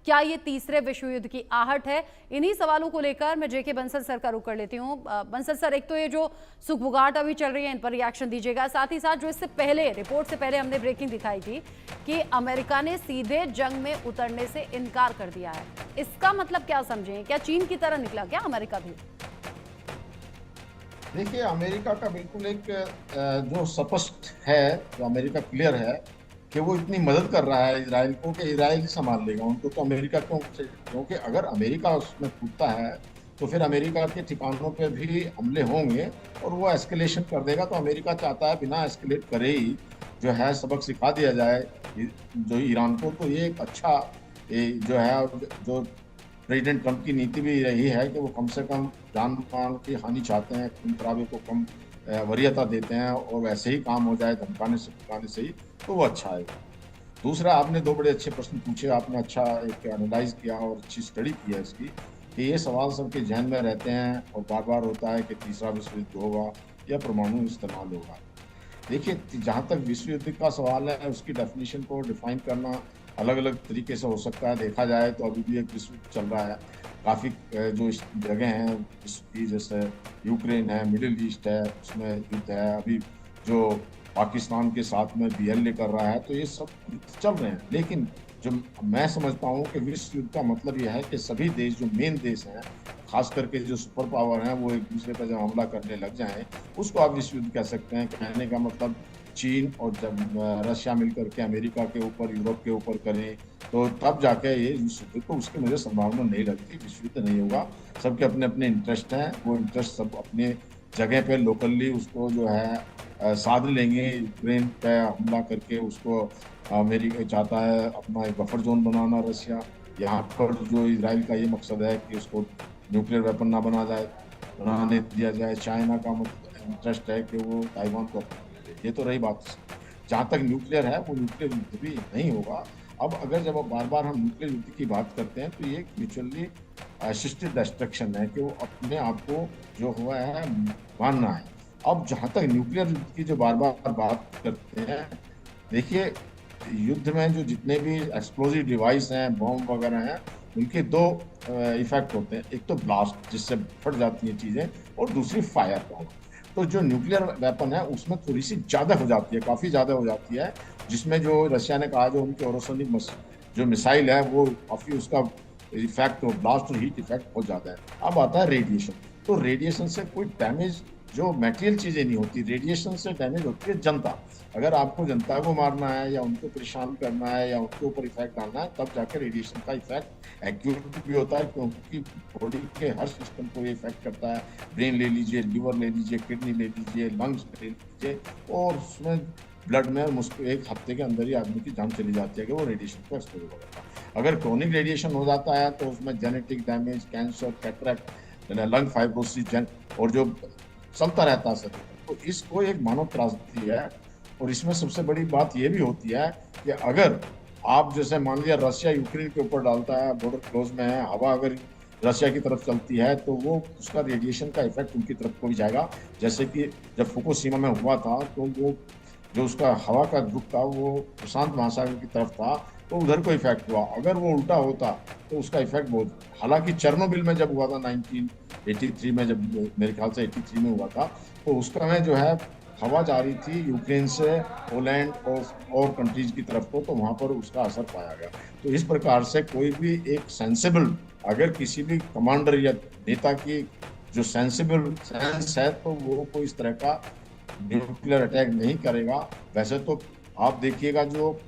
क्या ये तीसरे विश्व युद्ध की आहट है? इन्हीं सवालों को लेकर मैं जेके बंसल सर का रुख कर लेती हूँ। बंसल सर, एक तो ये जो सुखबुगाहट अभी चल रही है, इन पर रिएक्शन दीजिएगा। साथ ही साथ जो इससे पहले रिपोर्ट से पहले हमने ब्रेकिंग दिखाई थी कि अमेरिका ने सीधे जंग में उतरने से इनकार कर दिया है, इसका मतलब क्या समझें? क्या चीन की तरह निकला क्या अमेरिका भी? देखिए, अमेरिका का बिल्कुल एक जो स्पष्ट है, जो अमेरिका क्लियर है कि वो इतनी मदद कर रहा है इसराइल को कि इसराइल ही संभाल लेगा उनको, तो अमेरिका क्यों? क्योंकि अगर अमेरिका उसमें कूदता है तो फिर अमेरिका के ठिकानों पे भी हमले होंगे और वो एस्केलेशन कर देगा। तो अमेरिका चाहता है बिना एस्केलेट करे ही जो है सबक सिखा दिया जाए जो ईरान को। तो ये एक अच्छा जो है, जो प्रेसिडेंट ट्रंप की नीति भी रही है कि वो कम से कम जान माल की हानि चाहते हैं, खून खराबे को कम वरीयता देते हैं और वैसे ही काम हो जाए धमकाने से फुकाने से ही, तो वो अच्छा है। दूसरा, आपने दो बड़े अच्छे प्रश्न पूछे, आपने अच्छा एक एनालाइज किया और अच्छी स्टडी की है इसकी, कि ये सवाल सबके जहन में रहते हैं और बार बार होता है कि तीसरा विश्व युद्ध होगा या परमाणु इस्तेमाल होगा। देखिए, जहाँ तक विश्व युद्ध का सवाल है, उसकी डेफिनेशन को डिफाइन करना अलग अलग तरीके से हो सकता है। देखा जाए तो अभी भी एक विश्व युद्ध चल रहा है, काफ़ी जो जगह हैं विश्व की, जैसे यूक्रेन है, मिडिल ईस्ट है, उसमें युद्ध है। अभी जो पाकिस्तान के साथ में बीएलए कर रहा है, तो ये सब चल रहे हैं। लेकिन जो मैं समझता हूँ कि विश्व युद्ध का मतलब यह है कि सभी देश, जो मेन देश हैं, खास करके जो सुपर पावर हैं, वो एक दूसरे पर जब हमला करने लग जाएं, उसको आप विश्व युद्ध कह सकते हैं। कहने का मतलब चीन और जब रशिया मिलकर के अमेरिका के ऊपर, यूरोप के ऊपर करें, तो तब जाके ये विश्व युद्ध, तो उसकी मुझे संभावना नहीं लगती। विश्व युद्ध नहीं होगा, सबके अपने अपने इंटरेस्ट हैं, वो इंटरेस्ट सब अपने जगह पे लोकली उसको जो है साध लेंगे। यूक्रेन पे हमला करके उसको अमेरिका चाहता है अपना एक बफर जोन बनाना, रशिया। यहाँ पर जो इसराइल का ये मकसद है कि उसको न्यूक्लियर वेपन ना बनाने दिया जाए। चाइना का इंटरेस्ट है कि वो ताइवान को अपना ले। ये तो रही बात। जहाँ तक न्यूक्लियर है, वो न्यूक्लियर युद्ध भी नहीं होगा। अब अगर जब बार बार हम न्यूक्लियर युद्ध की बात करते हैं, तो ये म्यूचुअली असिस्टेड डिस्ट्रक्शन है कि वो अपने आप को जो हुआ है मानना है। अब जहाँ तक न्यूक्लियर युद्ध की जो बार बार बात करते हैं, देखिए, युद्ध में जो जितने भी एक्सप्लोजिव डिवाइस हैं, बॉम्ब वगैरह हैं, उनके दो इफेक्ट होते हैं। एक तो ब्लास्ट, जिससे फट जाती हैं चीज़ें, और दूसरी फायर का। तो जो न्यूक्लियर वेपन है उसमें थोड़ी सी ज़्यादा हो जाती है, काफ़ी ज़्यादा हो जाती है, जिसमें जो रशिया ने कहा, जो उनके ओरोसोनिक जो मिसाइल है, वो काफ़ी उसका इफेक्ट और ब्लास्ट और हीट इफेक्ट बहुत ज़्यादा है। अब आता है रेडिएशन। तो रेडिएशन से कोई डैमेज, जो मटेरियल चीज़ें नहीं होती, रेडिएशन से डैमेज होती है जनता। अगर आपको जनता को मारना है या उनको परेशान करना है या उनके ऊपर इफेक्ट डालना है, तब जाकर रेडिएशन का इफेक्ट एक्यूट भी होता है, क्योंकि बॉडी के हर सिस्टम को ये इफेक्ट करता है। ब्रेन ले लीजिए, लिवर ले लीजिए, किडनी ले लीजिए, लंग्स ले लीजिए, और उसमें ब्लड में मुश्किल एक हफ्ते के अंदर ही आदमी की जान चली जाती है कि वो रेडिएशन को एक्सपोज हो जाता है। अगर क्रोनिक रेडिएशन हो जाता है तो उसमें genetic damage, cancer, cataract, lung fibrosis और जो चलता रहता है सर। तो इसको एक मानव त्रासदी है। और इसमें सबसे बड़ी बात यह भी होती है कि अगर आप जैसे मान लिया रशिया यूक्रेन के ऊपर डालता है, बॉर्डर क्लोज में है, हवा अगर रशिया की तरफ चलती है, तो वो उसका रेडिएशन का इफेक्ट उनकी तरफ को भी जाएगा। जैसे कि जब फुकुशिमा में हुआ था, तो वो जो उसका हवा का रुख था वो प्रशांत महासागर की तरफ था, तो उधर को इफेक्ट हुआ। अगर वो उल्टा होता तो उसका इफेक्ट बहुत, हालांकि चेर्नोबिल में जब हुआ था 1983 में, जब मेरे ख्याल से 83 में हुआ था, तो उसका में जो है हवा जा रही थी यूक्रेन से पोलैंड और कंट्रीज की तरफ को, तो वहां पर उसका असर पाया गया। तो इस प्रकार से कोई भी एक सेंसिबल, अगर किसी भी कमांडर या नेता की जो सेंसिबल सेंस है, तो वो कोई इस तरह का न्यूक्लियर अटैक नहीं करेगा। वैसे तो आप देखिएगा, जो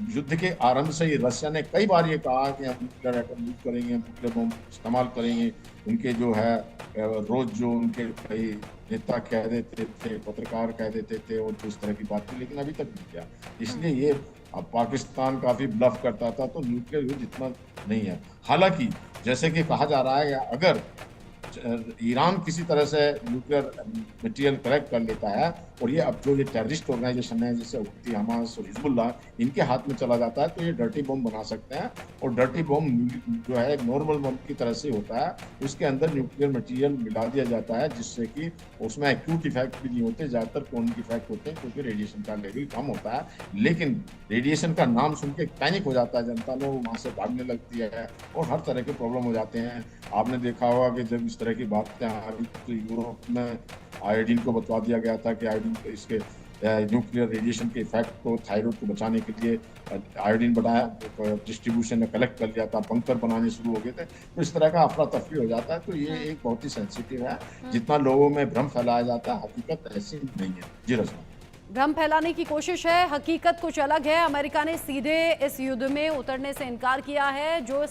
युद्ध के आरंभ से ही रशिया ने कई बार ये कहा कि हम न्यूक्लियर एटम यूज करेंगे, न्यूक्लियर बम इस्तेमाल करेंगे। उनके जो है रोज जो उनके कई नेता कह देते थे, पत्रकार कह देते थे, और जो इस तरह की बात थी, लेकिन अभी तक नहीं किया। इसलिए ये अब पाकिस्तान काफी ब्लफ करता था, तो न्यूक्लियर युद्ध इतना नहीं है। हालांकि जैसे कि कहा जा रहा है, अगर ईरान किसी तरह से न्यूक्लियर मटेरियल कलेक्ट कर लेता है, और ये अब जो ये टेररिस्ट ऑर्गेनाइजेशन है जैसे हुती, हमास और हिजबुल्लाह, इनके हाथ में चला जाता है तो ये डर्टी बम बना सकते हैं। और डर्टी बम जो है एक नॉर्मल बम की तरह से होता है, उसके अंदर न्यूक्लियर मटेरियल मिला दिया जाता है जिससे कि उसमें एक्यूट इफेक्ट भी नहीं होते, ज्यादातर क्रॉनिक इफेक्ट होते हैं क्योंकि रेडिएशन का लेवल कम होता है। लेकिन रेडिएशन का नाम सुन के पैनिक हो जाता है जनता, लोग वहां से भागने लगती है और हर तरह के प्रॉब्लम हो जाते हैं। आपने देखा होगा कि जब इस तरह की बातें आ रही तो यूरोप में आयोडीन को बतवा दिया गया था कि आयोडीन इसके न्यूक्लियर रेडिएशन के इफेक्ट को, थायराइड को बचाने के लिए आयोडीन बढ़ाया, डिस्ट्रीब्यूशन में कलेक्ट कर लिया था, बंकर बनाने शुरू हो गए थे। तो इस तरह का अफरा तफरी हो जाता है। तो ये एक बहुत ही सेंसिटिव है, जितना लोगों में भ्रम फैलाया जाता है हकीकत ऐसी नहीं है। जी रस्मा। भ्रम फैलाने की कोशिश है, हकीकत कुछ अलग है। अमेरिका ने सीधे इस युद्ध में उतरने से इनकार किया है। जो